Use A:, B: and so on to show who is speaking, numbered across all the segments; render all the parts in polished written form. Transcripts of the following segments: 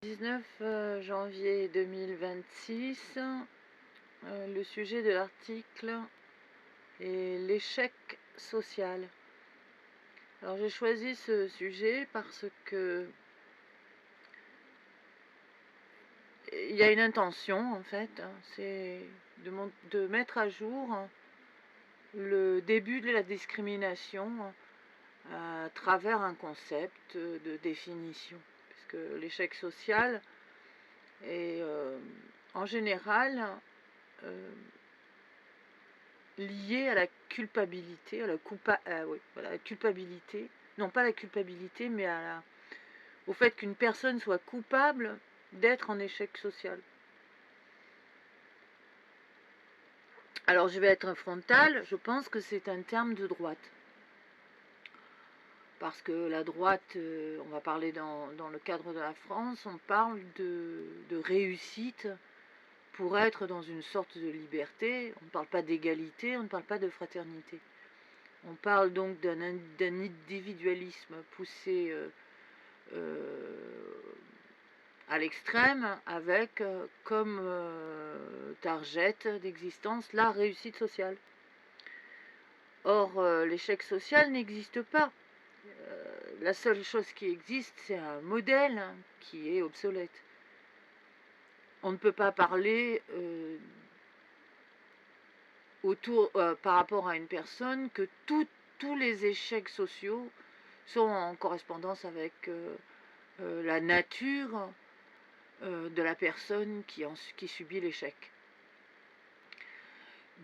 A: 19 janvier 2026, le sujet de l'article est l'échec social. Alors j'ai choisi ce sujet parce que il y a une intention en fait, c'est de mettre à jour le début de la discrimination à travers un concept de définition, puisque l'échec social est en général lié à la culpabilité, oui, voilà, la culpabilité, non pas la culpabilité, mais au fait qu'une personne soit coupable d'être en échec social. Alors je vais être frontale, je pense que c'est un terme de droite. Parce que la droite, on va parler dans le cadre de la France, on parle de réussite pour être dans une sorte de liberté. On ne parle pas d'égalité, on ne parle pas de fraternité. On parle donc d'un individualisme poussé à l'extrême avec comme target d'existence la réussite sociale. Or, l'échec social n'existe pas. La seule chose qui existe, c'est un modèle qui est obsolète. On ne peut pas parler par rapport à une personne que tous les échecs sociaux sont en correspondance avec la nature de la personne qui subit l'échec.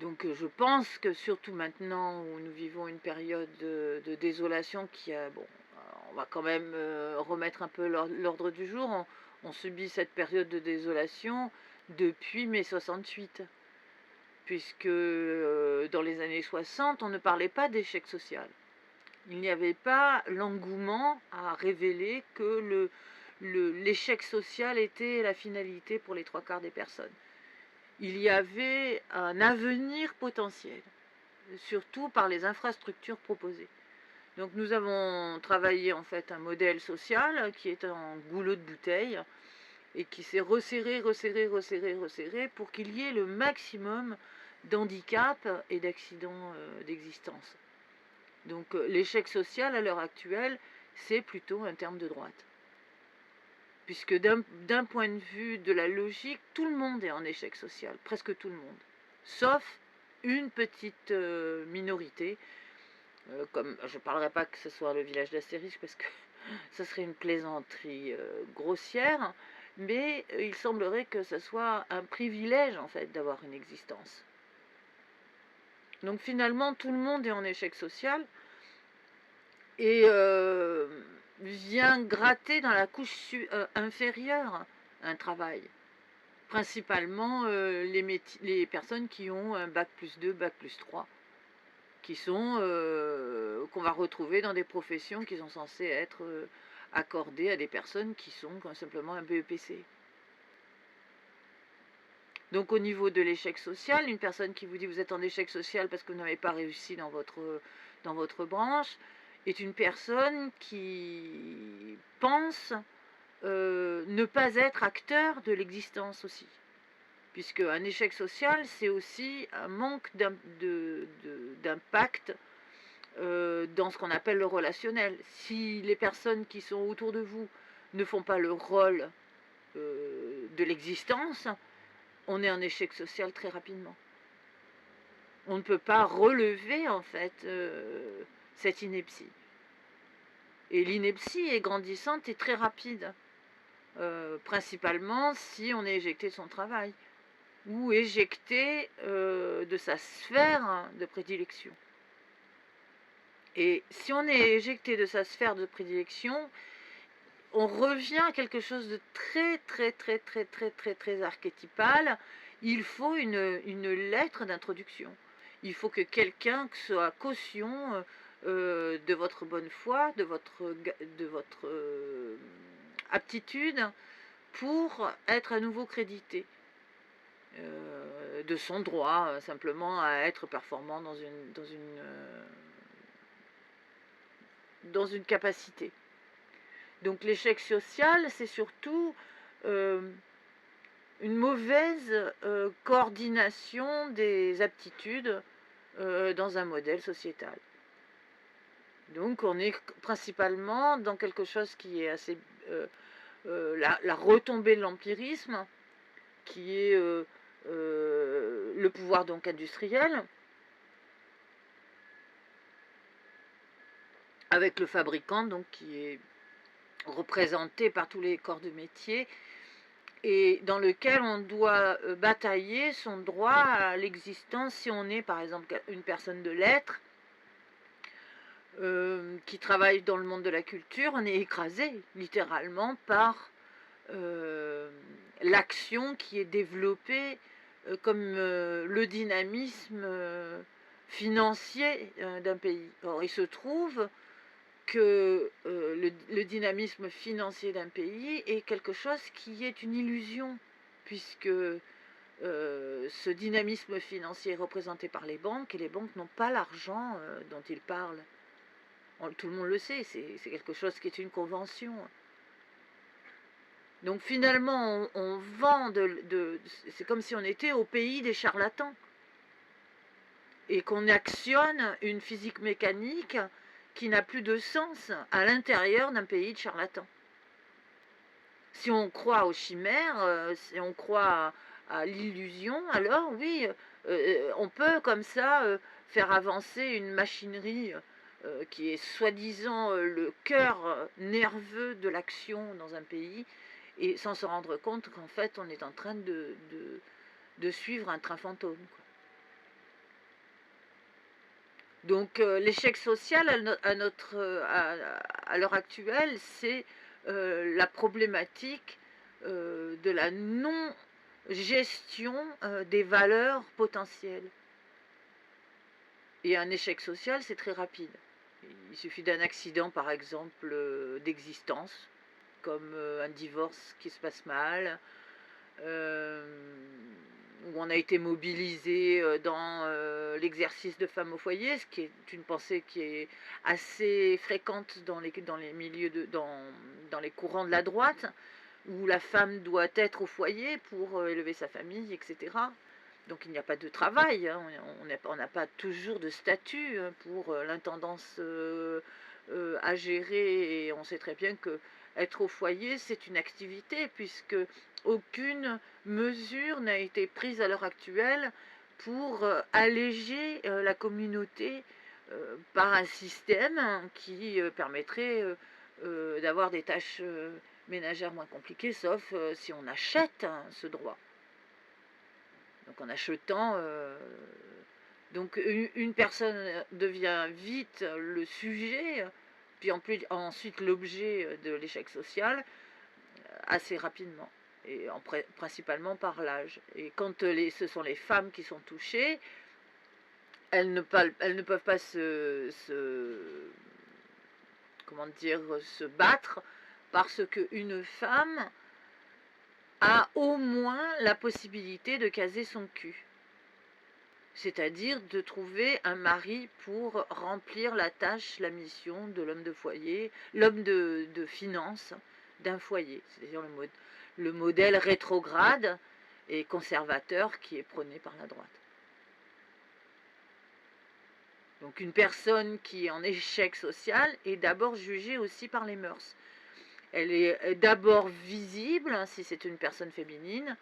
A: Donc je pense que surtout maintenant où nous vivons une période de désolation on va quand même remettre un peu l'ordre du jour. On subit cette période de désolation depuis mai 68, puisque dans les années 60, on ne parlait pas d'échec social. Il n'y avait pas l'engouement à révéler que l'échec social était la finalité pour les 3/4 des personnes. Il y avait un avenir potentiel, surtout par les infrastructures proposées. Donc nous avons travaillé en fait un modèle social qui est en goulot de bouteille et qui s'est resserré pour qu'il y ait le maximum d'handicaps et d'accidents d'existence. Donc l'échec social à l'heure actuelle, c'est plutôt un terme de droite. Puisque d'un point de vue de la logique, tout le monde est en échec social, presque tout le monde. Sauf une petite minorité, comme je ne parlerai pas que ce soit le village d'Astérix, parce que ce serait une plaisanterie grossière, mais il semblerait que ce soit un privilège en fait d'avoir une existence. Donc finalement, tout le monde est en échec social, et vient gratter dans la couche inférieure un travail. Principalement les personnes qui ont un bac+2, bac+3, qui sont qu'on va retrouver dans des professions qui sont censées être accordées à des personnes qui sont simplement un BEPC. Donc au niveau de l'échec social, une personne qui vous dit vous êtes en échec social parce que vous n'avez pas réussi dans votre branche, est une personne qui pense ne pas être acteur de l'existence aussi. Puisque un échec social, c'est aussi un manque d'impact dans ce qu'on appelle le relationnel. Si les personnes qui sont autour de vous ne font pas le rôle de l'existence, on est en échec social très rapidement. On ne peut pas relever en fait cette ineptie. Et l'ineptie est grandissante et très rapide, principalement si on est éjecté de son travail ou éjecté de sa sphère de prédilection. Et si on est éjecté de sa sphère de prédilection, on revient à quelque chose de très archétypal. Il faut une lettre d'introduction. Il faut que quelqu'un soit caution de votre bonne foi, de votre aptitude pour être à nouveau crédité. De son droit simplement à être performant dans une capacité. Donc l'échec social, c'est surtout euh, une mauvaise coordination des aptitudes dans un modèle sociétal. Donc on est principalement dans quelque chose qui est assez... la retombée de l'empirisme, qui est le pouvoir donc industriel, avec le fabricant donc qui est représenté par tous les corps de métier, et dans lequel on doit batailler son droit à l'existence si on est par exemple une personne de lettres qui travaille dans le monde de la culture. On est écrasé littéralement par l'action qui est développée comme le dynamisme financier d'un pays. Or, il se trouve que le dynamisme financier d'un pays est quelque chose qui est une illusion, puisque ce dynamisme financier est représenté par les banques, et les banques n'ont pas l'argent dont ils parlent. Tout le monde le sait, c'est quelque chose qui est une convention. Donc finalement, on vend c'est comme si on était au pays des charlatans, et qu'on actionne une physique mécanique qui n'a plus de sens à l'intérieur d'un pays de charlatans. Si on croit aux chimères, si on croit à l'illusion, alors oui, on peut comme ça faire avancer une machinerie qui est soi-disant le cœur nerveux de l'action dans un pays, et sans se rendre compte qu'en fait on est en train de suivre un train fantôme, quoi. Donc l'échec social à l'heure actuelle, c'est la problématique de la non-gestion des valeurs potentielles. Et un échec social, c'est très rapide. Il suffit d'un accident, par exemple, d'existence, comme un divorce qui se passe mal, où on a été mobilisé dans l'exercice de femme au foyer, ce qui est une pensée qui est assez fréquente dans les milieux dans les courants de la droite, où la femme doit être au foyer pour élever sa famille, etc. Donc il n'y a pas de travail, hein, on n'a pas toujours de statut pour l'intendance à gérer, et on sait très bien que être au foyer, c'est une activité, puisque aucune mesure n'a été prise à l'heure actuelle pour alléger la communauté par un système qui permettrait d'avoir des tâches ménagères moins compliquées, sauf si on achète ce droit. Donc en achetant, donc une personne devient vite le sujet, puis ensuite l'objet de l'échec social assez rapidement, et principalement par l'âge. Et quand ce sont les femmes qui sont touchées, elles ne peuvent pas se battre, parce qu'une femme a au moins la possibilité de caser son cul. C'est-à-dire de trouver un mari pour remplir la tâche, la mission de l'homme de foyer, l'homme de finance d'un foyer. C'est-à-dire le modèle rétrograde et conservateur qui est prôné par la droite. Donc une personne qui est en échec social est d'abord jugée aussi par les mœurs. Elle est d'abord visible, si c'est une personne féminine,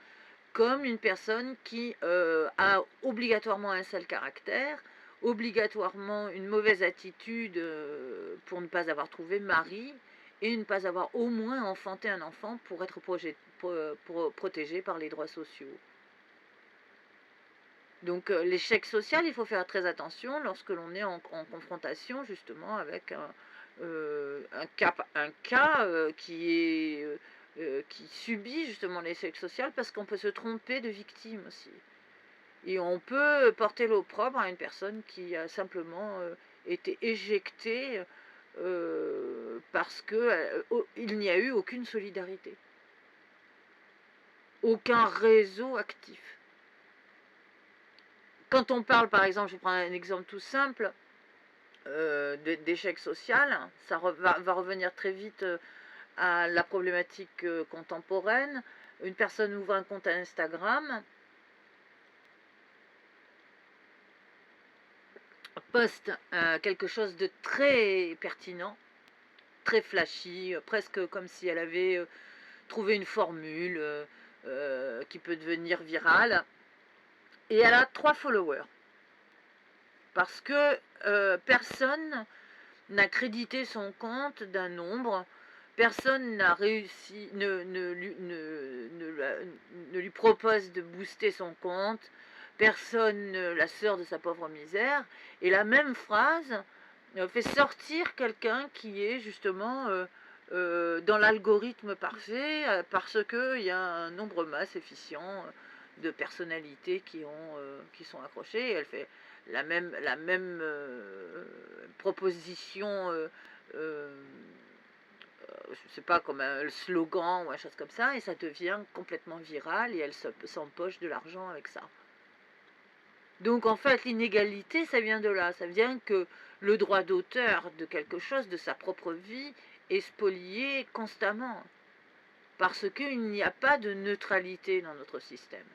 A: comme une personne qui a obligatoirement un sale caractère, obligatoirement une mauvaise attitude pour ne pas avoir trouvé mari, et ne pas avoir au moins enfanté un enfant pour être protégé par les droits sociaux. Donc l'échec social, il faut faire très attention lorsque l'on est en confrontation justement avec un cas qui subit justement l'échec social, parce qu'on peut se tromper de victime aussi. Et on peut porter l'opprobre à une personne qui a simplement été éjectée parce qu'il n'y a eu aucune solidarité, aucun réseau actif. Quand on parle, par exemple, je prends un exemple tout simple, d'échec social, ça va revenir très vite à la problématique contemporaine. Une personne ouvre un compte Instagram, poste quelque chose de très pertinent, très flashy, presque comme si elle avait trouvé une formule qui peut devenir virale. Et elle a 3 followers. Parce que personne n'a crédité son compte d'un nombre, personne n'a réussi, ne lui propose de booster son compte, personne ne la sort de sa pauvre misère, et la même phrase fait sortir quelqu'un qui est justement dans l'algorithme parfait, parce qu'il y a un nombre masse efficient de personnalités qui sont accrochées, et elle fait la même proposition, je ne sais pas, comme un slogan ou un chose comme ça, et ça devient complètement viral, et elle s'empoche de l'argent avec ça. Donc en fait, l'inégalité, ça vient de là. Ça vient que le droit d'auteur de quelque chose, de sa propre vie, est spolié constamment. Parce qu'il n'y a pas de neutralité dans notre système.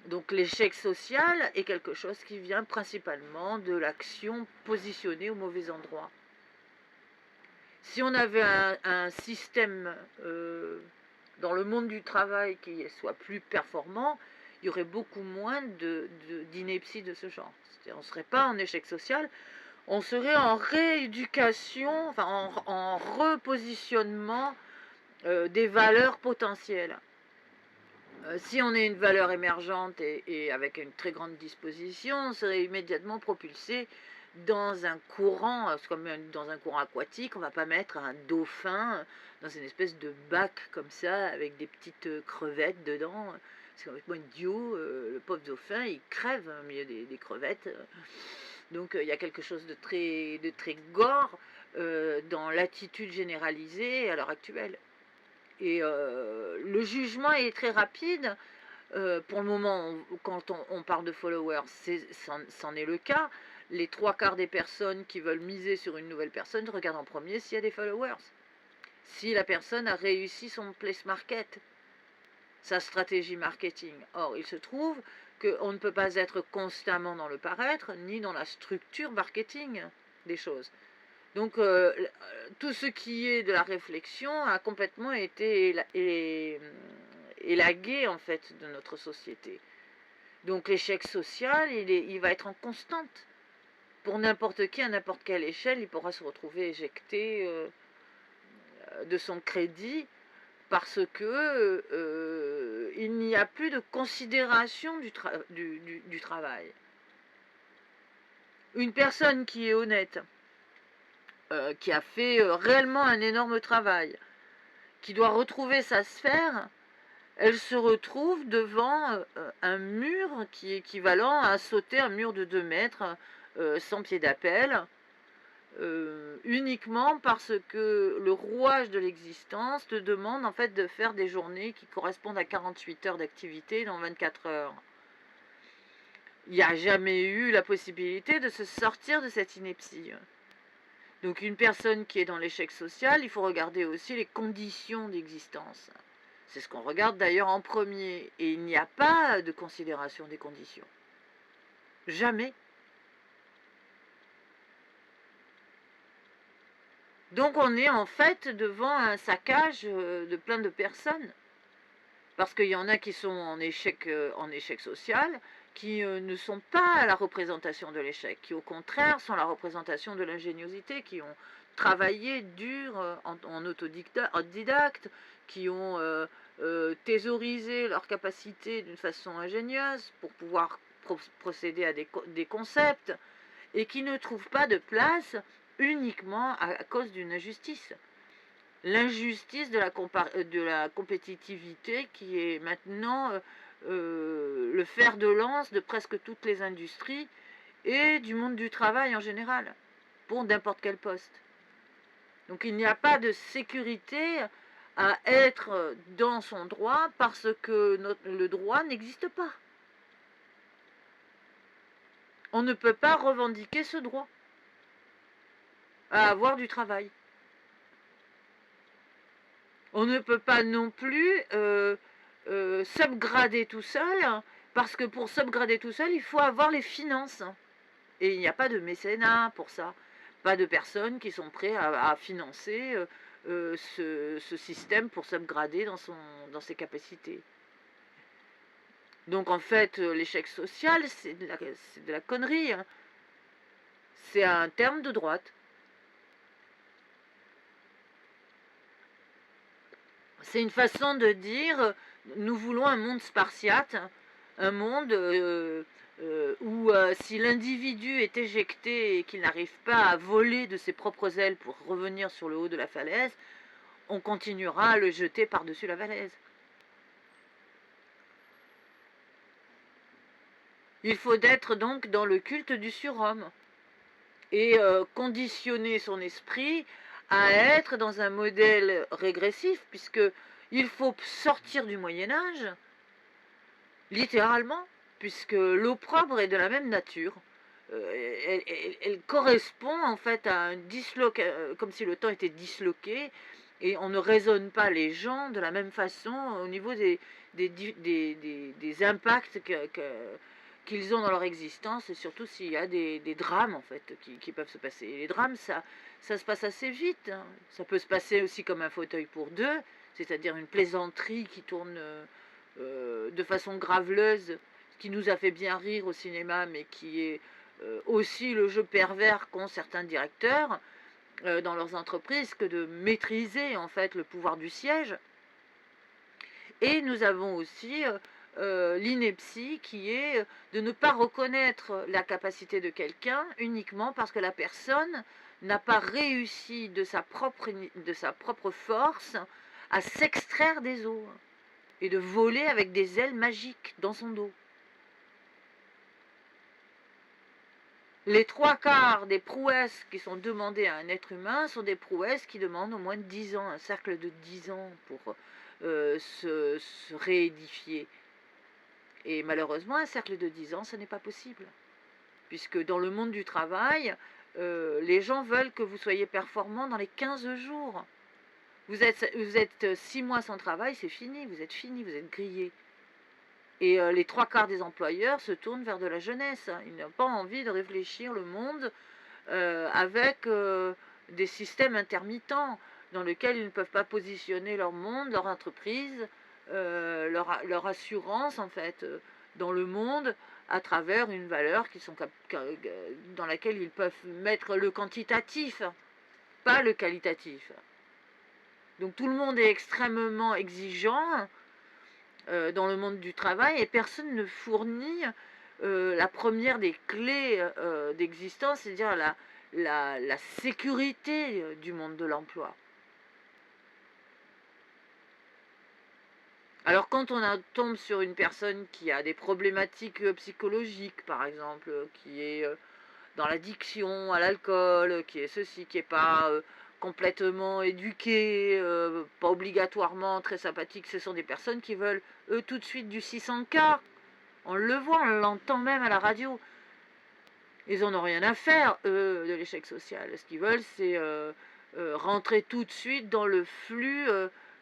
A: Donc l'échec social est quelque chose qui vient principalement de l'action positionnée au mauvais endroit. Si on avait un système dans le monde du travail qui soit plus performant, il y aurait beaucoup moins d'inepties de ce genre. On ne serait pas en échec social, on serait en rééducation, enfin en repositionnement des valeurs potentielles. Si on est une valeur émergente et avec une très grande disposition, on serait immédiatement propulsé dans un courant, comme dans un courant aquatique. On ne va pas mettre un dauphin dans une espèce de bac comme ça, avec des petites crevettes dedans. C'est complètement idiot. Le pauvre dauphin, il crève au milieu des crevettes. Donc il y a quelque chose de très gore dans l'attitude généralisée à l'heure actuelle. Et le jugement est très rapide. Pour le moment, quand on parle de followers, c'en est le cas. Les 3/4 des personnes qui veulent miser sur une nouvelle personne regardent en premier s'il y a des followers. Si la personne a réussi son place market, sa stratégie marketing. Or, il se trouve qu'on ne peut pas être constamment dans le paraître, ni dans la structure marketing des choses. Donc, tout ce qui est de la réflexion a complètement été élagué, en fait, de notre société. Donc, l'échec social, il va être en constante. Pour n'importe qui, à n'importe quelle échelle, il pourra se retrouver éjecté de son crédit parce que il n'y a plus de considération du travail. Une personne qui est honnête, qui a fait réellement un énorme travail, qui doit retrouver sa sphère, elle se retrouve devant un mur qui est équivalent à sauter un mur de 2 mètres sans pied d'appel, uniquement parce que le rouage de l'existence te demande en fait de faire des journées qui correspondent à 48 heures d'activité dans 24 heures. Il n'y a jamais eu la possibilité de se sortir de cette ineptie. Donc une personne qui est dans l'échec social, il faut regarder aussi les conditions d'existence. C'est ce qu'on regarde d'ailleurs en premier. Et il n'y a pas de considération des conditions. Jamais. Donc on est en fait devant un saccage de plein de personnes. Parce qu'il y en a qui sont en échec social, qui ne sont pas la représentation de l'échec, qui au contraire sont la représentation de l'ingéniosité, qui ont travaillé dur en autodidacte, qui ont thésaurisé leurs capacités d'une façon ingénieuse pour pouvoir procéder à des concepts, et qui ne trouvent pas de place uniquement à cause d'une injustice. L'injustice de la compétitivité qui est maintenant le fer de lance de presque toutes les industries et du monde du travail en général, pour n'importe quel poste. Donc il n'y a pas de sécurité à être dans son droit parce que le droit n'existe pas. On ne peut pas revendiquer ce droit à avoir du travail. On ne peut pas non plus s'upgrader tout seul, hein, parce que pour s'upgrader tout seul, il faut avoir les finances. Et il n'y a pas de mécénat pour ça. Pas de personnes qui sont prêtes à financer ce système pour s'upgrader dans ses capacités. Donc en fait, l'échec social, c'est de la connerie, hein. C'est un terme de droite. C'est une façon de dire, nous voulons un monde spartiate, un monde où si l'individu est éjecté et qu'il n'arrive pas à voler de ses propres ailes pour revenir sur le haut de la falaise, on continuera à le jeter par-dessus la falaise. Il faut être donc dans le culte du surhomme et conditionner son esprit à être dans un modèle régressif, puisque il faut sortir du Moyen-Âge, littéralement, puisque l'opprobre est de la même nature. Elle correspond en fait à un comme si le temps était disloqué, et on ne raisonne pas les gens de la même façon au niveau des impacts qu'ils ont dans leur existence, et surtout s'il y a des drames en fait qui peuvent se passer. Et les drames, ça se passe assez vite, hein. Ça peut se passer aussi comme un fauteuil pour deux, c'est-à-dire une plaisanterie qui tourne de façon graveleuse, qui nous a fait bien rire au cinéma, mais qui est aussi le jeu pervers qu'ont certains directeurs dans leurs entreprises, que de maîtriser en fait le pouvoir du siège. Et nous avons aussi l'ineptie, qui est de ne pas reconnaître la capacité de quelqu'un uniquement parce que la personne n'a pas réussi de sa propre force à s'extraire des eaux et de voler avec des ailes magiques dans son dos. Les trois quarts des prouesses qui sont demandées à un être humain sont des prouesses qui demandent au moins 10 ans, un cercle de 10 ans pour se réédifier. Et malheureusement, un cercle de 10 ans, ce n'est pas possible. Puisque dans le monde du travail, les gens veulent que vous soyez performant dans les 15 jours. Vous êtes 6 mois sans travail, c'est fini, vous êtes grillé. Et les trois quarts des employeurs se tournent vers de la jeunesse. Ils n'ont pas envie de réfléchir le monde avec des systèmes intermittents dans lesquels ils ne peuvent pas positionner leur monde, leur entreprise, leur assurance en fait dans le monde à travers une valeur dans laquelle ils peuvent mettre le quantitatif, pas le qualitatif. Donc tout le monde est extrêmement exigeant dans le monde du travail, et personne ne fournit la première des clés d'existence, c'est-à-dire la sécurité du monde de l'emploi. Alors quand on tombe sur une personne qui a des problématiques psychologiques, par exemple, qui est dans l'addiction à l'alcool, qui est ceci, qui n'est pas complètement éduqué, pas obligatoirement très sympathique, ce sont des personnes qui veulent, eux, tout de suite du 600K. On le voit, on l'entend même à la radio. Ils n'en ont rien à faire, eux, de l'échec social. Ce qu'ils veulent, c'est rentrer tout de suite dans le flux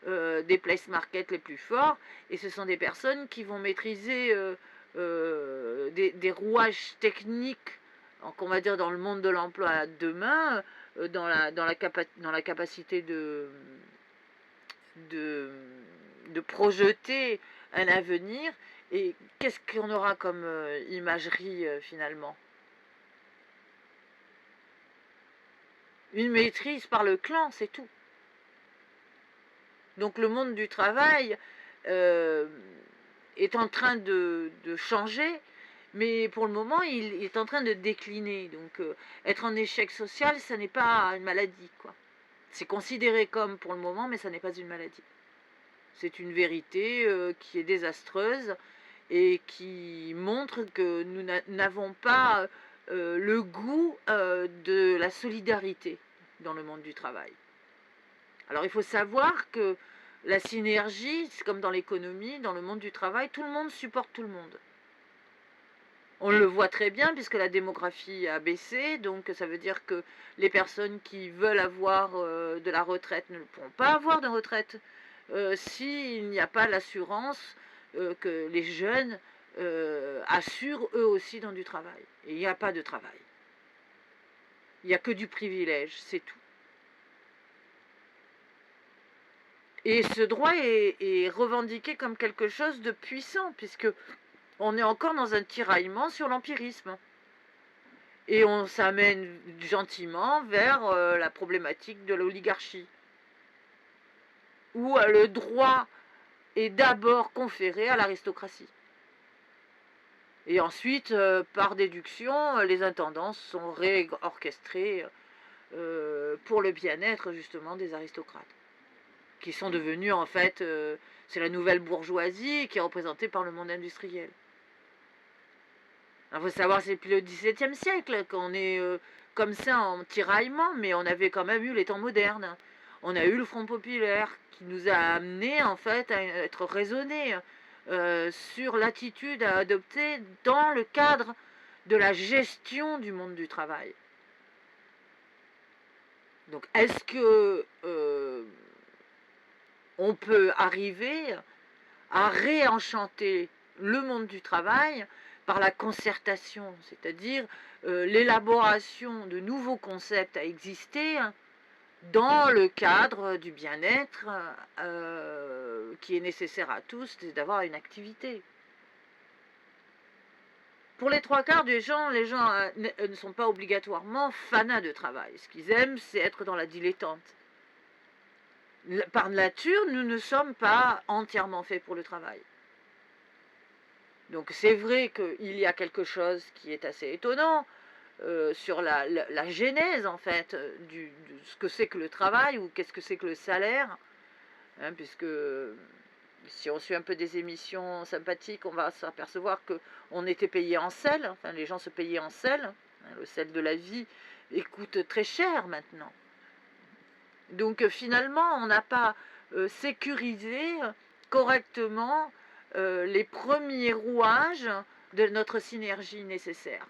A: des place market les plus forts. Et ce sont des personnes qui vont maîtriser des rouages techniques, qu'on va dire dans le monde de l'emploi demain, dans la capacité de projeter un avenir. Et qu'est-ce qu'on aura comme imagerie finalement? Une maîtrise par le clan, c'est tout. Donc le monde du travail est en train de changer, mais pour le moment, il est en train de décliner. Donc être en échec social, ça n'est pas une maladie, quoi. C'est considéré comme pour le moment, mais ça n'est pas une maladie. C'est une vérité qui est désastreuse et qui montre que nous n'avons pas le goût de la solidarité dans le monde du travail. Alors il faut savoir que la synergie, c'est comme dans l'économie, dans le monde du travail, tout le monde supporte tout le monde. On le voit très bien puisque la démographie a baissé, donc ça veut dire que les personnes qui veulent avoir de la retraite ne pourront pas avoir de retraite. s'il n'y a pas l'assurance que les jeunes assurent eux aussi dans du travail. Et il n'y a pas de travail. Il n'y a que du privilège, c'est tout. Et ce droit est revendiqué comme quelque chose de puissant, puisque on est encore dans un tiraillement sur l'empirisme. Et on s'amène gentiment vers la problématique de l'oligarchie, où le droit est d'abord conféré à l'aristocratie. Et ensuite, par déduction, les intendances sont réorchestrées pour le bien-être justement des aristocrates, qui sont devenus en fait, c'est la nouvelle bourgeoisie qui est représentée par le monde industriel. Il faut savoir, c'est depuis le XVIIe siècle qu'on est comme ça en tiraillement, mais on avait quand même eu les temps modernes. On a eu le Front populaire qui nous a amené en fait à être raisonnés sur l'attitude à adopter dans le cadre de la gestion du monde du travail. Donc est-ce que on peut arriver à réenchanter le monde du travail par la concertation, c'est-à-dire l'élaboration de nouveaux concepts à exister dans le cadre du bien-être qui est nécessaire à tous, c'est d'avoir une activité. Pour les trois quarts des gens, les gens ne sont pas obligatoirement fanas de travail. Ce qu'ils aiment, c'est être dans la dilettante. Par nature, nous ne sommes pas entièrement faits pour le travail. Donc c'est vrai qu'il y a quelque chose qui est assez étonnant sur la genèse en fait de ce que c'est que le travail ou qu'est-ce que c'est que le salaire, hein, puisque si on suit un peu des émissions sympathiques, on va s'apercevoir qu'on était payé en sel, enfin les gens se payaient en sel, hein, le sel de la vie coûte très cher maintenant. Donc finalement on n'a pas sécurisé correctement les premiers rouages de notre synergie nécessaire.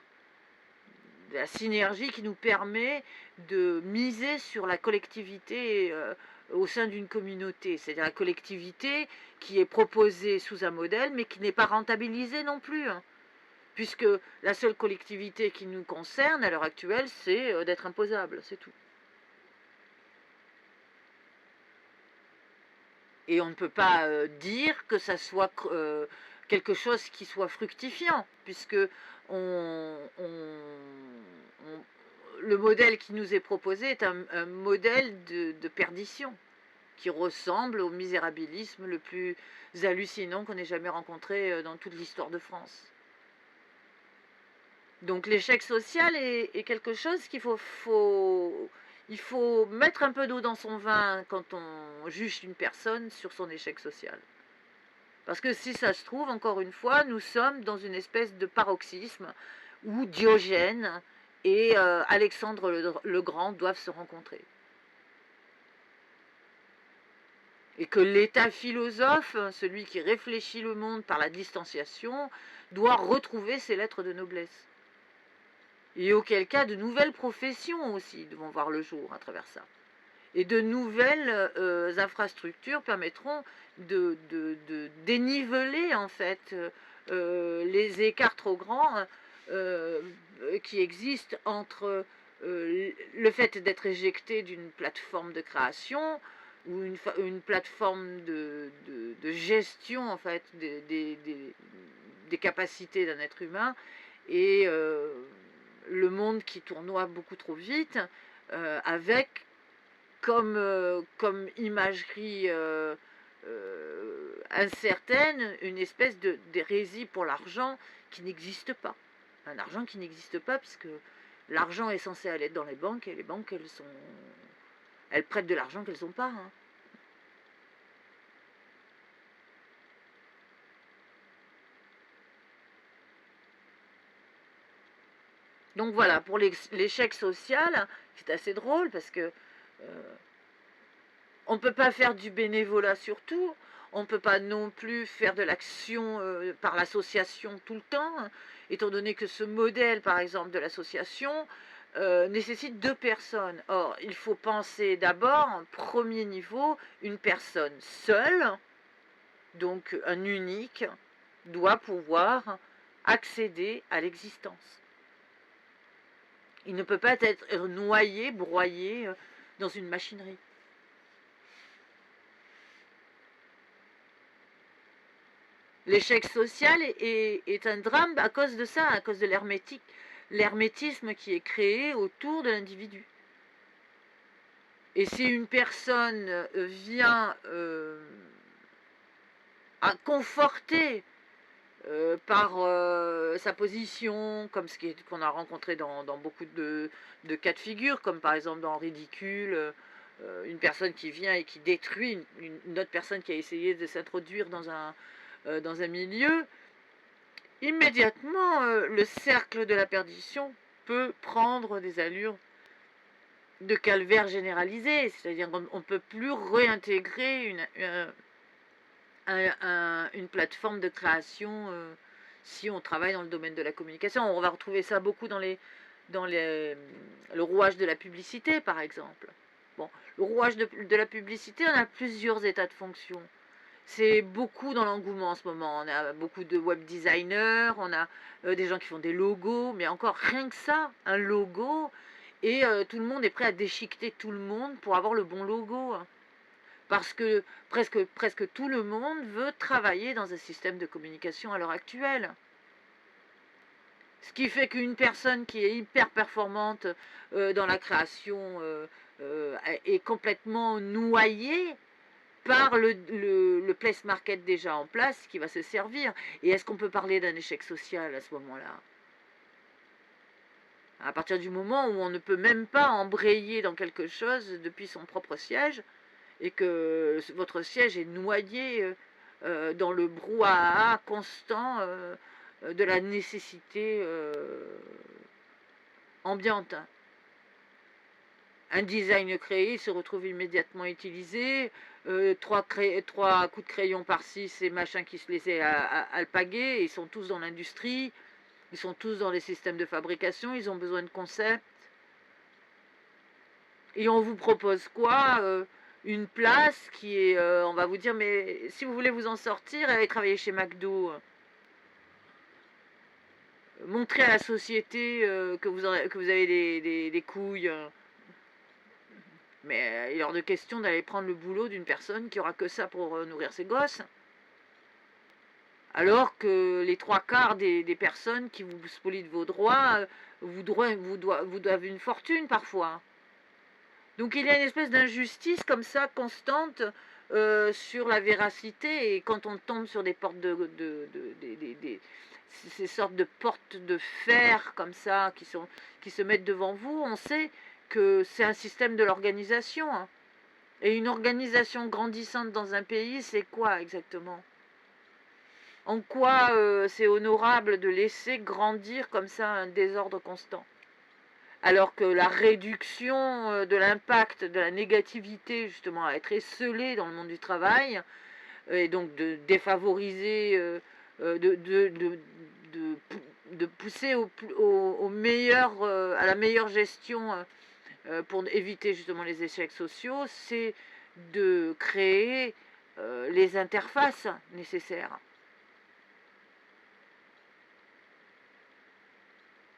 A: La synergie qui nous permet de miser sur la collectivité au sein d'une communauté, c'est-à-dire la collectivité qui est proposée sous un modèle mais qui n'est pas rentabilisée non plus, hein, puisque la seule collectivité qui nous concerne à l'heure actuelle, c'est d'être imposable, c'est tout. Et on ne peut pas dire que ça soit quelque chose qui soit fructifiant, puisque le modèle qui nous est proposé est un modèle de perdition, qui ressemble au misérabilisme le plus hallucinant qu'on ait jamais rencontré dans toute l'histoire de France. Donc l'échec social est quelque chose qu'il il faut mettre un peu d'eau dans son vin quand on juge une personne sur son échec social. Parce que si ça se trouve, encore une fois, nous sommes dans une espèce de paroxysme où Diogène et Alexandre le Grand doivent se rencontrer. Et que l'état philosophe, celui qui réfléchit le monde par la distanciation, doit retrouver ses lettres de noblesse. Et auquel cas, de nouvelles professions aussi vont voir le jour à travers ça. Et de nouvelles infrastructures permettront de déniveler en fait les écarts trop grands qui existent entre le fait d'être éjecté d'une plateforme de création ou une plateforme de gestion en fait des capacités d'un être humain et le monde qui tournoie beaucoup trop vite avec comme imagerie incertaine, une espèce d'hérésie pour l'argent qui n'existe pas. Un argent qui n'existe pas, puisque l'argent est censé aller dans les banques, et les banques, elles prêtent de l'argent qu'elles n'ont pas. Hein. Donc voilà, pour l'échec social, c'est assez drôle, parce que on ne peut pas faire du bénévolat surtout, on ne peut pas non plus faire de l'action par l'association tout le temps, étant donné que ce modèle, par exemple, de l'association nécessite 2 personnes. Or, il faut penser d'abord, en premier niveau, une personne seule, donc un unique, doit pouvoir accéder à l'existence. Il ne peut pas être noyé, broyé dans une machinerie. L'échec social est un drame à cause de ça, à cause de l'hermétisme qui est créé autour de l'individu. Et si une personne vient à conforter par sa position, comme ce qu'on a rencontré dans beaucoup de cas de figure, comme par exemple dans Ridicule, une personne qui vient et qui détruit une autre personne qui a essayé de s'introduire dans un milieu, immédiatement le cercle de la perdition peut prendre des allures de calvaire généralisé, c'est-à-dire qu'on ne peut plus réintégrer une plateforme de création si on travaille dans le domaine de la communication. On va retrouver ça beaucoup dans le rouage de la publicité, par exemple. Bon, le rouage de la publicité, on a plusieurs états de fonction. C'est beaucoup dans l'engouement en ce moment. On a beaucoup de web designers, on a des gens qui font des logos, mais encore rien que ça, un logo, et tout le monde est prêt à déchiqueter tout le monde pour avoir le bon logo. Parce que presque tout le monde veut travailler dans un système de communication à l'heure actuelle. Ce qui fait qu'une personne qui est hyper performante dans la création est complètement noyée par le place market déjà en place qui va se servir. Et est-ce qu'on peut parler d'un échec social à ce moment-là? À partir du moment où on ne peut même pas embrayer dans quelque chose depuis son propre siège, et que votre siège est noyé dans le brouhaha constant de la nécessité ambiante. Un design créé se retrouve immédiatement utilisé, trois coups de crayon par-ci, c'est machin qui se laissaient alpaguer, ils sont tous dans l'industrie, ils sont tous dans les systèmes de fabrication, ils ont besoin de concepts. Et on vous propose quoi une place qui est, on va vous dire, mais si vous voulez vous en sortir, allez travailler chez McDo. Montrez à la société que vous avez des couilles. Mais il est hors de question d'aller prendre le boulot d'une personne qui aura que ça pour nourrir ses gosses. Alors que les 3/4 des personnes qui vous spolient de vos droits vous doivent une fortune parfois. Donc il y a une espèce d'injustice comme ça constante sur la véracité, et quand on tombe sur des portes ces sortes de portes de fer comme ça qui se mettent devant vous, on sait que c'est un système de l'organisation. Hein. Et une organisation grandissante dans un pays, c'est quoi exactement? En quoi c'est honorable de laisser grandir comme ça un désordre constant? Alors que la réduction de l'impact, de la négativité, justement, à être esselée dans le monde du travail, et donc de défavoriser, de pousser au meilleur, à la meilleure gestion pour éviter justement les échecs sociaux, c'est de créer les interfaces nécessaires.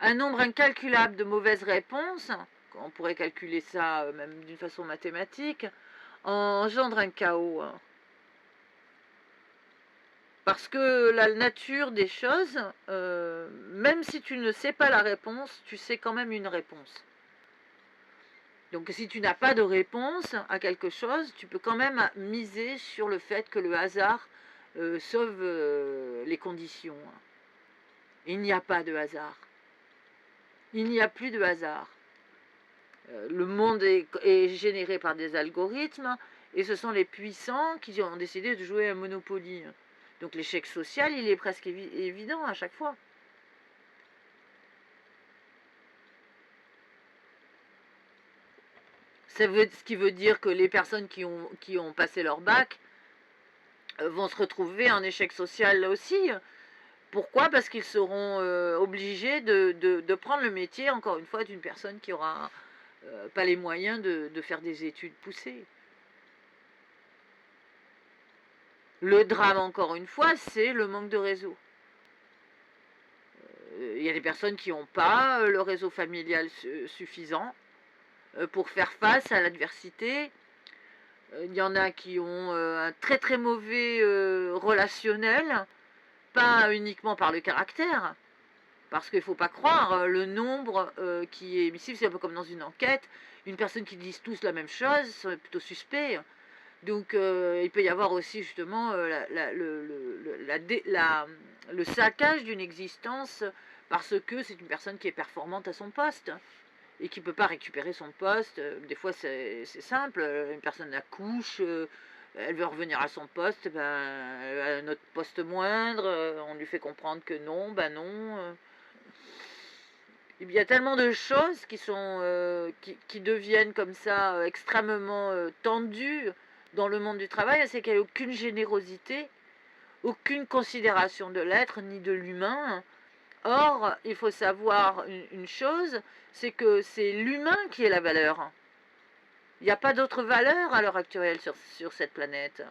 A: Un nombre incalculable de mauvaises réponses, on pourrait calculer ça même d'une façon mathématique, engendre un chaos. Parce que la nature des choses, même si tu ne sais pas la réponse, tu sais quand même une réponse. Donc si tu n'as pas de réponse à quelque chose, tu peux quand même miser sur le fait que le hasard sauve les conditions. Il n'y a pas de hasard. Il n'y a plus de hasard. Le monde est généré par des algorithmes, et ce sont les puissants qui ont décidé de jouer à Monopoly. Donc l'échec social, il est presque évident à chaque fois. Ce qui veut dire que les personnes qui ont passé leur bac vont se retrouver en échec social là aussi, Pourquoi? Parce qu'ils seront obligés de prendre le métier, encore une fois, d'une personne qui aura pas les moyens de faire des études poussées. Le drame, encore une fois, c'est le manque de réseau. Il y a des personnes qui n'ont pas le réseau familial suffisant pour faire face à l'adversité. Il y en a qui ont un très très mauvais relationnel, pas uniquement par le caractère, parce qu'il ne faut pas croire le nombre qui est émissif, c'est un peu comme dans une enquête, une personne qui dit tous la même chose, c'est plutôt suspect. Donc il peut y avoir aussi justement le saccage d'une existence parce que c'est une personne qui est performante à son poste et qui ne peut pas récupérer son poste. Des fois c'est simple, une personne accouche, elle veut revenir à son poste, ben, elle a un autre poste moindre, on lui fait comprendre que non, ben non. Il y a tellement de choses qui sont qui deviennent comme ça extrêmement tendues dans le monde du travail, c'est qu'il n'y a aucune générosité, aucune considération de l'être ni de l'humain. Or, il faut savoir une chose, c'est que c'est l'humain qui est la valeur. Il n'y a pas d'autre valeur à l'heure actuelle sur cette planète.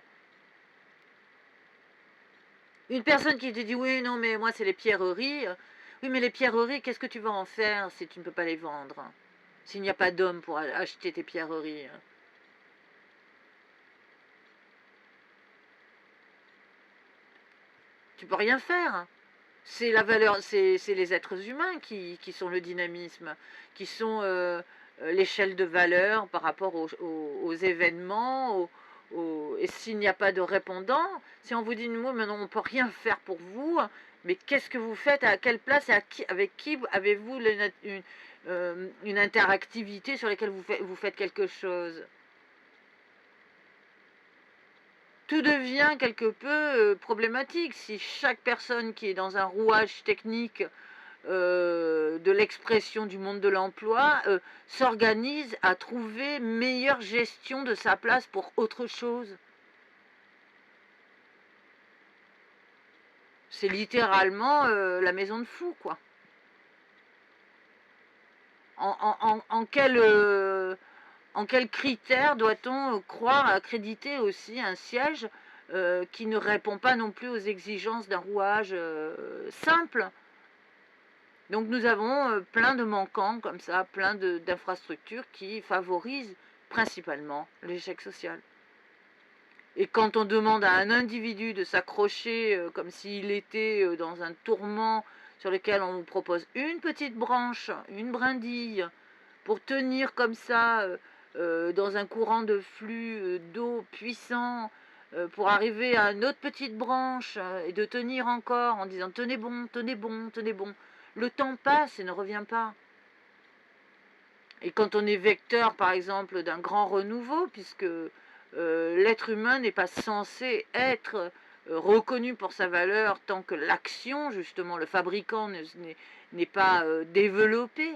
A: Une personne qui te dit oui, non, mais moi c'est les pierreries. Oui, mais les pierreries, qu'est-ce que tu vas en faire si tu ne peux pas les vendre? S'il n'y a pas d'homme pour acheter tes pierreries. Tu peux rien faire. C'est la valeur, c'est les êtres humains qui sont le dynamisme, qui sont l'échelle de valeur par rapport aux événements, et s'il n'y a pas de répondant, si on vous dit nous, maintenant on ne peut rien faire pour vous, mais qu'est-ce que vous faites, à quelle place et avec qui avez-vous une interactivité sur laquelle vous faites quelque chose? Tout devient quelque peu problématique si chaque personne qui est dans un rouage technique de l'expression du monde de l'emploi s'organise à trouver meilleure gestion de sa place pour autre chose. C'est littéralement la maison de fou, quoi. En quel critère doit-on croire accréditer aussi un siège qui ne répond pas non plus aux exigences d'un rouage simple? Donc nous avons plein de manquants comme ça, plein d'infrastructures qui favorisent principalement l'échec social. Et quand on demande à un individu de s'accrocher comme s'il était dans un tourment sur lequel on nous propose une petite branche, une brindille, pour tenir comme ça dans un courant de flux d'eau puissant, pour arriver à une autre petite branche et de tenir encore en disant tenez bon, tenez bon, tenez bon. Le temps passe et ne revient pas. Et quand on est vecteur, par exemple, d'un grand renouveau, puisque l'être humain n'est pas censé être reconnu pour sa valeur tant que l'action, justement, le fabricant n'est pas développé,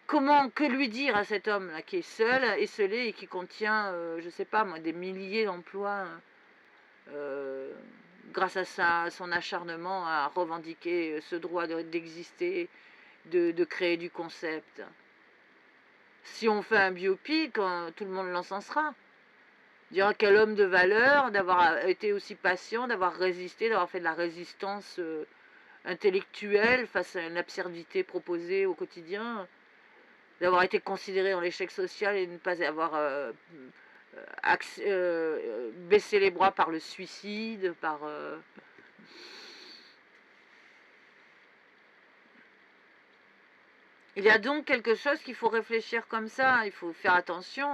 A: que lui dire à cet homme-là qui est seul, esselé et qui contient, je ne sais pas moi, des milliers d'emplois grâce à son acharnement à revendiquer ce droit d'exister, de créer du concept. Si on fait un biopic, tout le monde l'encensera. Dira quel homme de valeur, d'avoir été aussi patient, d'avoir résisté, d'avoir fait de la résistance intellectuelle face à une absurdité proposée au quotidien, d'avoir été considéré dans l'échec social et de ne pas avoir baissé les bras par le suicide, par... Il y a donc quelque chose qu'il faut réfléchir comme ça, il faut faire attention.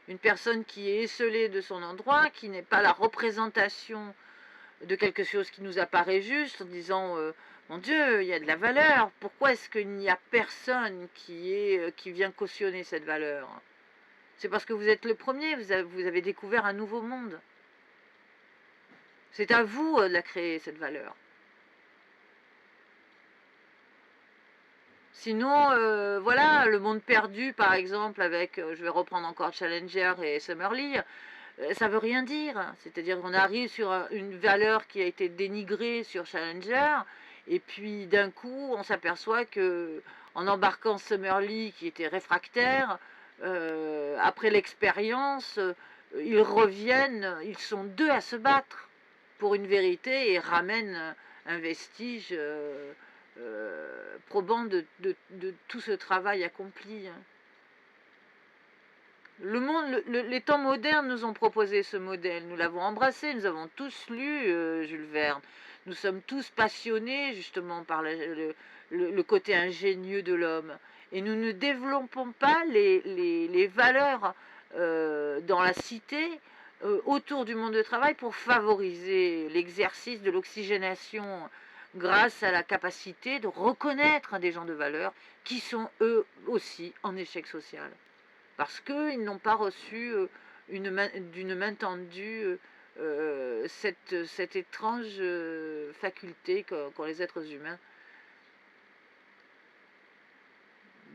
A: Une personne qui est esselée de son endroit, qui n'est pas la représentation de quelque chose qui nous apparaît juste, en disant mon Dieu, il y a de la valeur, pourquoi est-ce qu'il n'y a personne qui vient cautionner cette valeur? C'est parce que vous êtes le premier, vous avez découvert un nouveau monde. C'est à vous de la créer, cette valeur. Sinon, voilà, le monde perdu, par exemple, avec, je vais reprendre encore Challenger et Summerlee, ça veut rien dire. C'est-à-dire qu'on arrive sur une valeur qui a été dénigrée sur Challenger, et puis d'un coup, on s'aperçoit que en embarquant Summerlee, qui était réfractaire, après l'expérience, ils reviennent, ils sont deux à se battre pour une vérité et ramènent un vestige probant de tout ce travail accompli. Le monde, les temps modernes nous ont proposé ce modèle, nous l'avons embrassé, nous avons tous lu Jules Verne. Nous sommes tous passionnés justement par le côté ingénieux de l'homme. Et nous ne développons pas les valeurs dans la cité autour du monde du travail pour favoriser l'exercice de l'oxygénation grâce à la capacité de reconnaître des gens de valeur qui sont eux aussi en échec social. Parce qu'ils n'ont pas reçu d'une main tendue cette étrange faculté qu'ont les êtres humains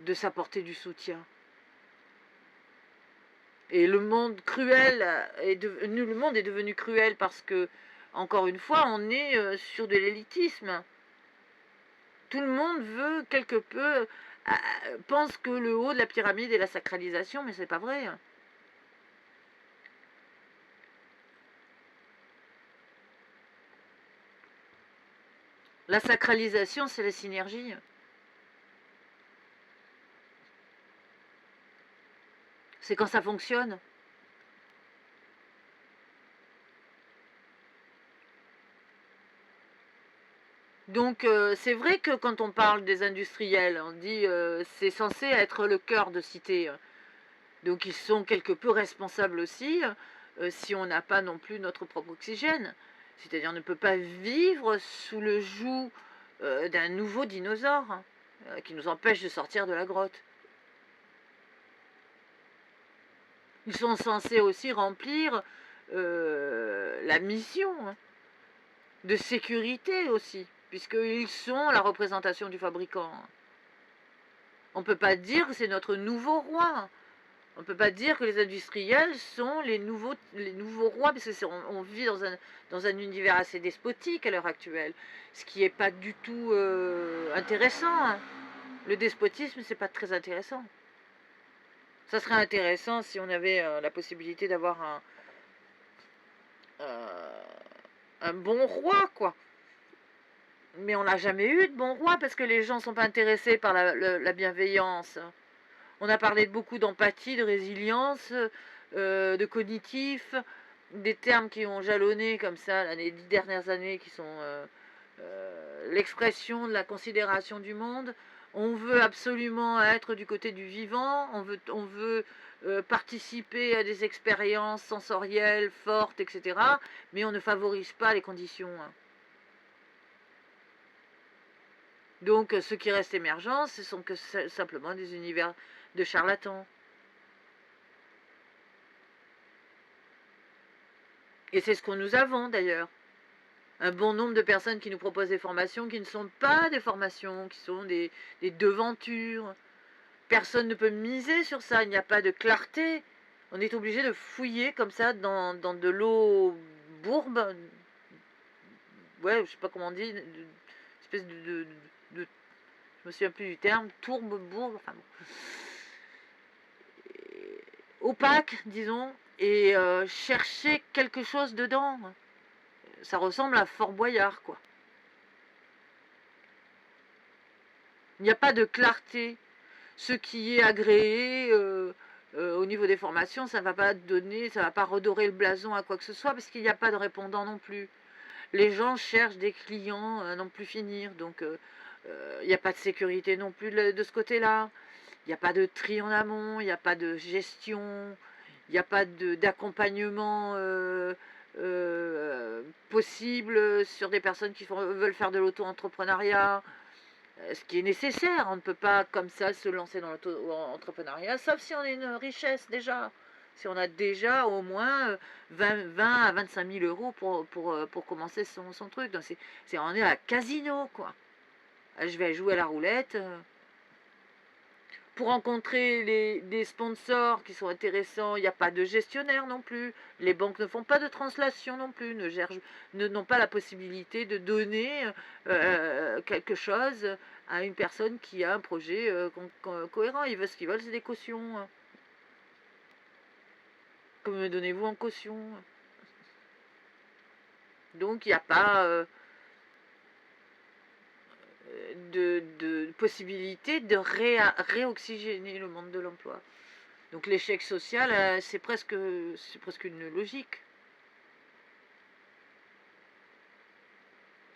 A: de s'apporter du soutien. Et le monde cruel, le monde est devenu cruel parce que, encore une fois, on est sur de l'élitisme. Tout le monde veut quelque peu, pense que le haut de la pyramide est la sacralisation, mais c'est pas vrai. La sacralisation, c'est la synergie. C'est quand ça fonctionne. Donc c'est vrai que quand on parle des industriels, on dit c'est censé être le cœur de cité. Donc ils sont quelque peu responsables aussi si on n'a pas non plus notre propre oxygène. C'est-à-dire on ne peut pas vivre sous le joug d'un nouveau dinosaure qui nous empêche de sortir de la grotte. Ils sont censés aussi remplir la mission de sécurité aussi, puisqu'ils sont la représentation du fabricant. On ne peut pas dire que c'est notre nouveau roi. On ne peut pas dire que les industriels sont les nouveaux rois, parce qu'on vit dans un univers assez despotique à l'heure actuelle, ce qui n'est pas du tout intéressant. Le despotisme, c'est pas très intéressant. Ça serait intéressant si on avait la possibilité d'avoir un bon roi, quoi. Mais on n'a jamais eu de bon roi parce que les gens ne sont pas intéressés par la bienveillance. On a parlé de beaucoup d'empathie, de résilience, de cognitif, des termes qui ont jalonné comme ça les 10 dernières années, qui sont l'expression de la considération du monde. On veut absolument être du côté du vivant, on veut participer à des expériences sensorielles fortes, etc. Mais on ne favorise pas les conditions. Donc ce qui reste émergent, ce sont que simplement des univers de charlatans. Et c'est ce que nous avons d'ailleurs. Un bon nombre de personnes qui nous proposent des formations qui ne sont pas des formations, qui sont des devantures. Personne ne peut miser sur ça, il n'y a pas de clarté. On est obligé de fouiller comme ça dans de l'eau bourbe. Ouais, je sais pas comment on dit, espèce je me souviens plus du terme, tourbe, bourbe, enfin bon. Opaque, disons, et chercher quelque chose dedans. Ça ressemble à Fort Boyard, quoi. Il n'y a pas de clarté. Ce qui est agréé au niveau des formations, ça ne va pas donner, ça ne va pas redorer le blason à quoi que ce soit, parce qu'il n'y a pas de répondant non plus. Les gens cherchent des clients à n'en plus finir, donc il n'y a pas de sécurité non plus de ce côté-là. Il n'y a pas de tri en amont, il n'y a pas de gestion, il n'y a pas d'accompagnement possible sur des personnes qui veulent faire de l'auto-entrepreneuriat, ce qui est nécessaire. On ne peut pas comme ça se lancer dans l'auto-entrepreneuriat, sauf si on a une richesse déjà. Si on a déjà au moins 20 à 25 000 euros pour commencer son truc. Donc on est à casino, quoi. Je vais jouer à la roulette. pour rencontrer des sponsors qui sont intéressants, il n'y a pas de gestionnaire non plus. Les banques ne font pas de translation non plus, n'ont pas la possibilité de donner quelque chose à une personne qui a un projet cohérent. Ils veulent ce qu'ils veulent, c'est des cautions, hein. Comme me donnez-vous en caution? Donc il n'y a pas de possibilité de réoxygéner le monde de l'emploi. Donc l'échec social, c'est presque une logique.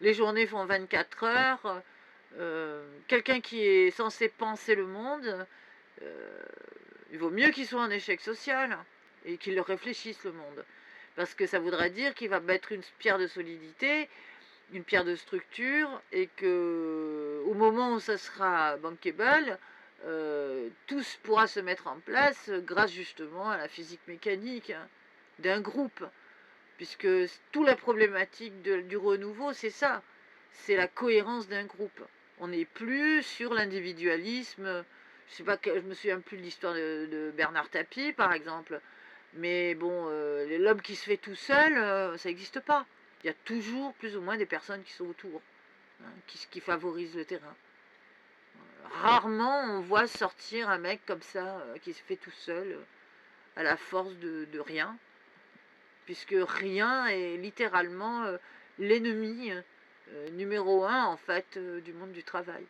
A: Les journées font 24 heures. Quelqu'un qui est censé penser le monde, il vaut mieux qu'il soit en échec social et qu'il le réfléchisse le monde. Parce que ça voudra dire qu'il va mettre une pierre de solidité, une pierre de structure, et que au moment où ça sera bankable, tout pourra se mettre en place grâce justement à la physique mécanique, hein, d'un groupe. Puisque toute la problématique du renouveau, c'est ça, c'est la cohérence d'un groupe. On n'est plus sur l'individualisme. Je me souviens plus de l'histoire de Bernard Tapie, par exemple. Mais bon, l'homme qui se fait tout seul, ça n'existe pas. Il y a toujours plus ou moins des personnes qui sont autour, hein, qui favorisent le terrain. Rarement on voit sortir un mec comme ça, qui se fait tout seul, à la force de rien, puisque rien est littéralement l'ennemi numéro un, en fait, du monde du travail.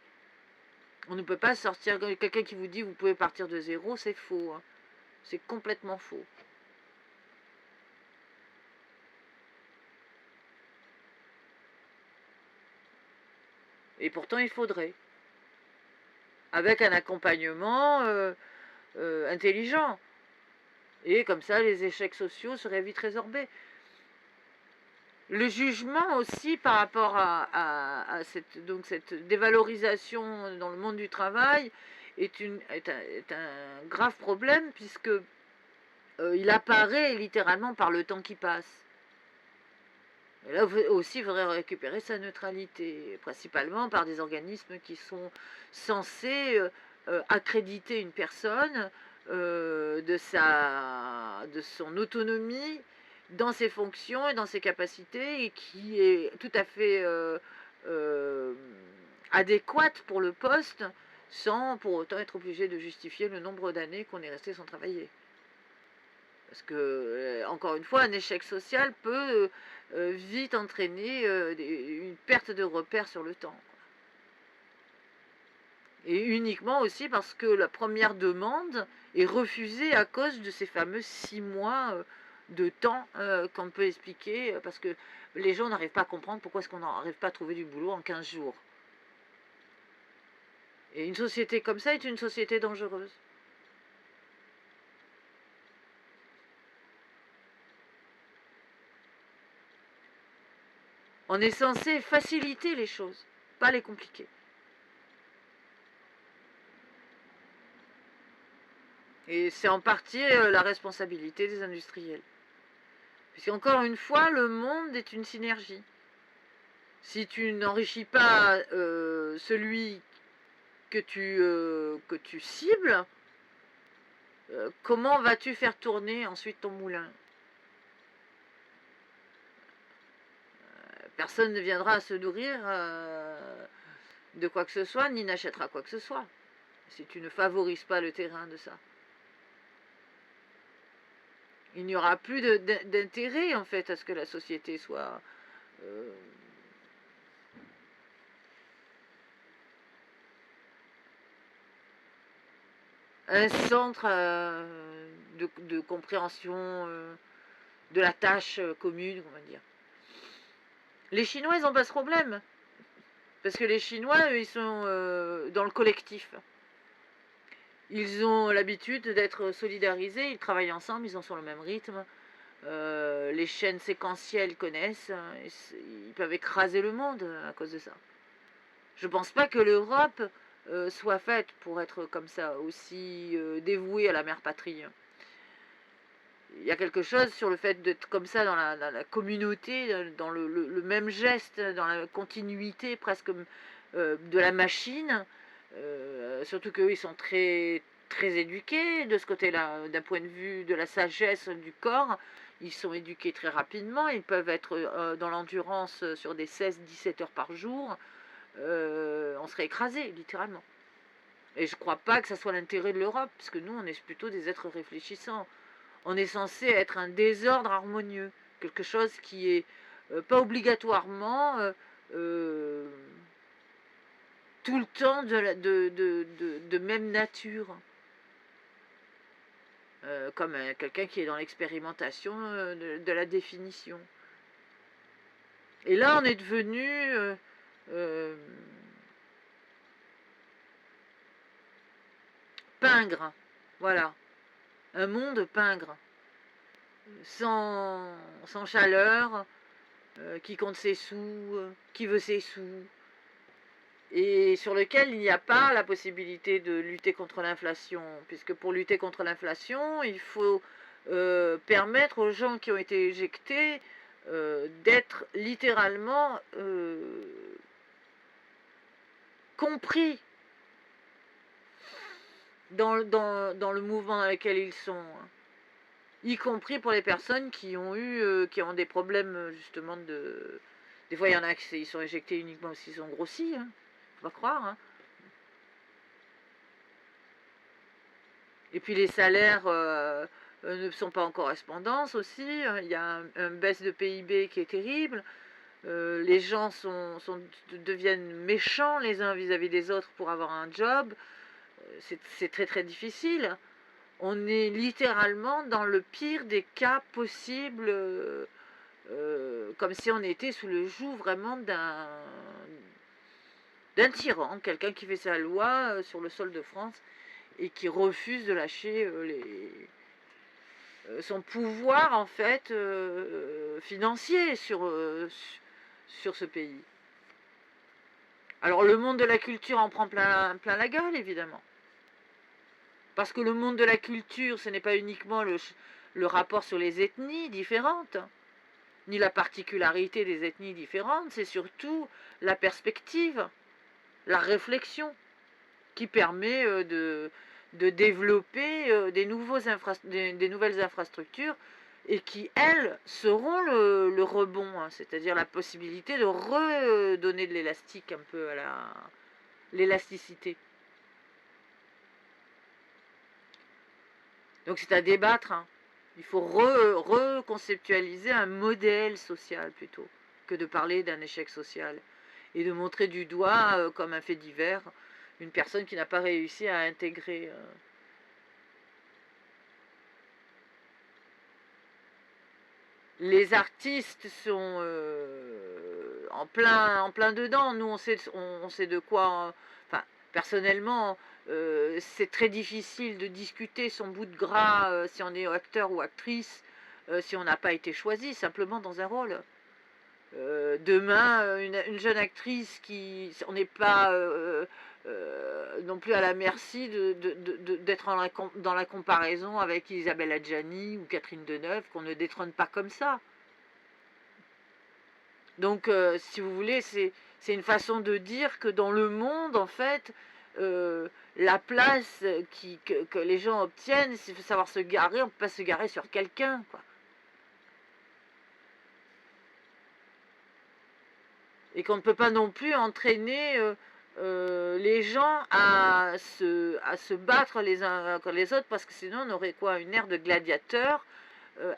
A: On ne peut pas sortir, quelqu'un qui vous dit vous pouvez partir de zéro, c'est faux, hein. C'est complètement faux. Et pourtant il faudrait, avec un accompagnement intelligent. Et comme ça, les échecs sociaux seraient vite résorbés. Le jugement aussi par rapport à cette dévalorisation dans le monde du travail est un grave problème, puisque il apparaît littéralement par le temps qui passe. Et là aussi, il faudrait récupérer sa neutralité, principalement par des organismes qui sont censés accréditer une personne de son autonomie dans ses fonctions et dans ses capacités, et qui est tout à fait euh, adéquate pour le poste, sans pour autant être obligé de justifier le nombre d'années qu'on est resté sans travailler. Parce que, encore une fois, un échec social peut vite entraîner une perte de repères sur le temps. Et uniquement aussi parce que la première demande est refusée à cause de ces fameux 6 mois de temps qu'on peut expliquer, parce que les gens n'arrivent pas à comprendre pourquoi est-ce qu'on n'arrive pas à trouver du boulot en 15 jours. Et une société comme ça est une société dangereuse. On est censé faciliter les choses, pas les compliquer. Et c'est en partie la responsabilité des industriels. Puisqu'encore une fois, le monde est une synergie. Si tu n'enrichis pas celui que tu cibles, comment vas-tu faire tourner ensuite ton moulin? Personne ne viendra se nourrir de quoi que ce soit, ni n'achètera quoi que ce soit, si tu ne favorises pas le terrain de ça. Il n'y aura plus d'intérêt, en fait, à ce que la société soit un centre de compréhension de la tâche commune, on va dire. Les Chinois, ils n'ont pas ce problème, parce que les Chinois, eux, ils sont dans le collectif. Ils ont l'habitude d'être solidarisés, ils travaillent ensemble, ils ont sur le même rythme. Les chaînes séquentielles connaissent, hein, ils peuvent écraser le monde à cause de ça. Je ne pense pas que l'Europe soit faite pour être comme ça, aussi dévouée à la mère patrie. Il y a quelque chose sur le fait d'être comme ça dans la communauté, dans le même geste, dans la continuité presque de la machine, Surtout qu'eux, ils sont très, très éduqués de ce côté-là, d'un point de vue de la sagesse du corps. Ils sont éduqués très rapidement, ils peuvent être dans l'endurance sur des 16-17 heures par jour. On serait écrasé, littéralement. Et je ne crois pas que ça soit l'intérêt de l'Europe, parce que nous, on est plutôt des êtres réfléchissants. On est censé être un désordre harmonieux, quelque chose qui est pas obligatoirement euh, tout le temps de même nature. Comme quelqu'un qui est dans l'expérimentation de la définition. Et là, on est devenu euh, pingre, voilà, un monde pingre, sans chaleur, qui compte ses sous, qui veut ses sous, et sur lequel il n'y a pas la possibilité de lutter contre l'inflation, puisque pour lutter contre l'inflation, il faut permettre aux gens qui ont été éjectés d'être littéralement compris dans le mouvement dans lequel ils sont, y compris pour les personnes qui ont des problèmes justement de... Des fois, il y en a qui sont éjectés uniquement parce qu'ils sont grossis, hein, faut pas croire, hein. Et puis les salaires ne sont pas en correspondance aussi. Il y a une baisse de PIB qui est terrible. Les gens deviennent méchants les uns vis-à-vis des autres pour avoir un job. C'est très très difficile. On est littéralement dans le pire des cas possibles, comme si on était sous le joug vraiment d'un tyran, quelqu'un qui fait sa loi sur le sol de France et qui refuse de lâcher son pouvoir en fait financier sur ce pays. Alors le monde de la culture en prend plein la gueule, évidemment. Parce que le monde de la culture, ce n'est pas uniquement le rapport sur les ethnies différentes, ni la particularité des ethnies différentes, c'est surtout la perspective, la réflexion qui permet de développer des nouvelles infrastructures et qui, elles, seront le rebond, hein, c'est-à-dire la possibilité de redonner de l'élastique un peu à l'élasticité. Donc c'est à débattre, hein. Il faut reconceptualiser un modèle social plutôt que de parler d'un échec social et de montrer du doigt comme un fait divers une personne qui n'a pas réussi à intégrer. Les artistes sont en plein dedans. Nous, on sait de quoi. Enfin, personnellement, c'est très difficile de discuter son bout de gras si on est acteur ou actrice, si on n'a pas été choisi simplement dans un rôle. Demain, une jeune actrice on n'est pas non plus à la merci d'être dans la comparaison avec Isabelle Adjani ou Catherine Deneuve, qu'on ne détrône pas comme ça. Donc, si vous voulez, c'est une façon de dire que dans le monde, en fait, la place que les gens obtiennent, s'il faut savoir se garer, on ne peut pas se garer sur quelqu'un, quoi. Et qu'on ne peut pas non plus entraîner les gens à se battre les uns contre les autres, parce que sinon on aurait quoi, une ère de gladiateurs.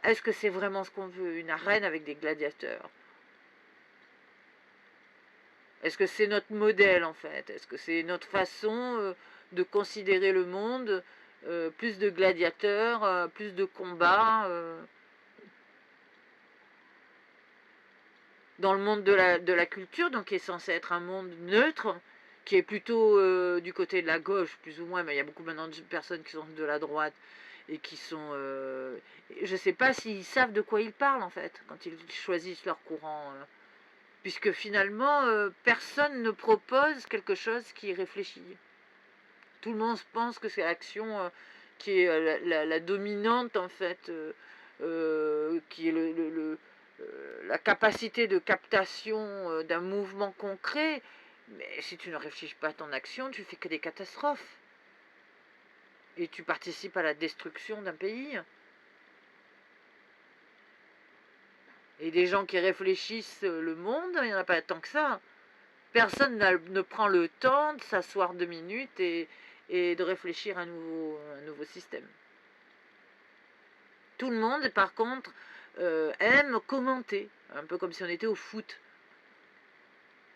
A: Est-ce que c'est vraiment ce qu'on veut, une arène avec des gladiateurs? Est-ce que c'est notre modèle en fait? Est-ce que c'est notre façon de considérer le monde? Plus de gladiateurs, plus de combats dans le monde de la culture, donc qui est censé être un monde neutre, qui est plutôt du côté de la gauche, plus ou moins, mais il y a beaucoup maintenant de personnes qui sont de la droite et qui sont... je ne sais pas s'ils savent de quoi ils parlent, en fait, quand ils choisissent leur courant. Puisque finalement, personne ne propose quelque chose qui est réfléchi. Tout le monde pense que c'est l'action qui est la dominante, en fait, qui est la capacité de captation d'un mouvement concret, Mais si tu ne réfléchis pas à ton action, tu fais que des catastrophes. Et tu participes à la destruction d'un pays. Et des gens qui réfléchissent le monde, il n'y en a pas tant que ça. Personne ne prend le temps de s'asseoir 2 minutes et de réfléchir à un nouveau système. Tout le monde, par contre, aime commenter, un peu comme si on était au foot.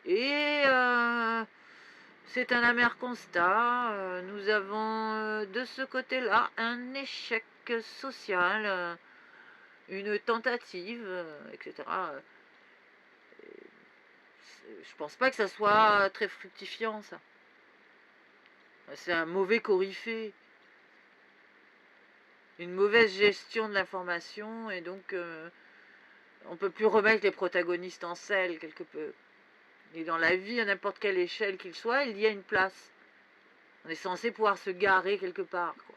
A: Et c'est un amer constat. Nous avons de ce côté-là un échec social, une tentative, etc. Je pense pas que ça soit très fructifiant, ça. C'est un mauvais coryphée, une mauvaise gestion de l'information, et donc on peut plus remettre les protagonistes en selle quelque peu. Et dans la vie, à n'importe quelle échelle qu'il soit, il y a une place. On est censé pouvoir se garer quelque part, quoi.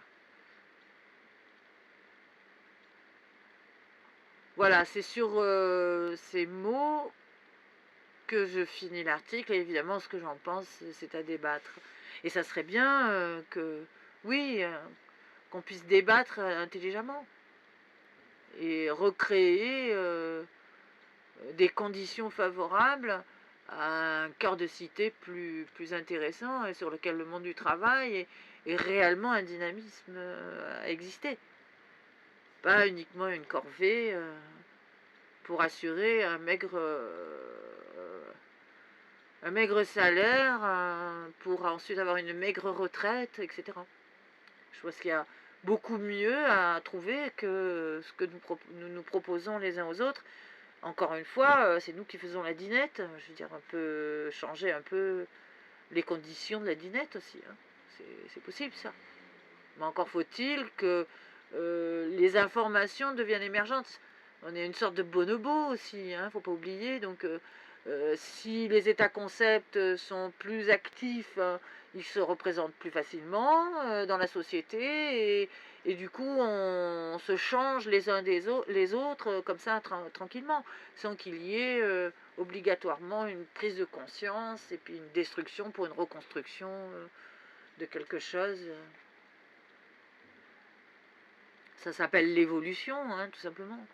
A: Voilà, c'est sur ces mots que je finis l'article, et évidemment, ce que j'en pense, c'est à débattre. Et ça serait bien oui, qu'on puisse débattre intelligemment et recréer des conditions favorables à un cœur de cité plus intéressant et sur lequel le monde du travail est réellement un dynamisme à exister. Pas uniquement une corvée pour assurer un maigre salaire, pour ensuite avoir une maigre retraite, etc. Je pense qu'il y a beaucoup mieux à trouver que ce que nous proposons les uns aux autres. Encore une fois, c'est nous qui faisons la dinette. Je veux dire, un peu changer un peu les conditions de la dinette aussi, hein. C'est possible, ça. Mais encore faut-il que les informations deviennent émergentes. On est une sorte de bonobo aussi, hein, faut pas oublier. Donc, si les états-concepts sont plus actifs, ils se représentent plus facilement dans la société, et du coup, on se change les uns les autres comme ça, tranquillement, sans qu'il y ait obligatoirement une prise de conscience et puis une destruction pour une reconstruction de quelque chose. Ça s'appelle l'évolution, hein, tout simplement.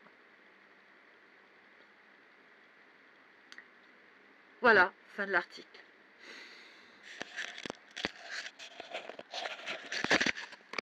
A: Voilà, fin de l'article.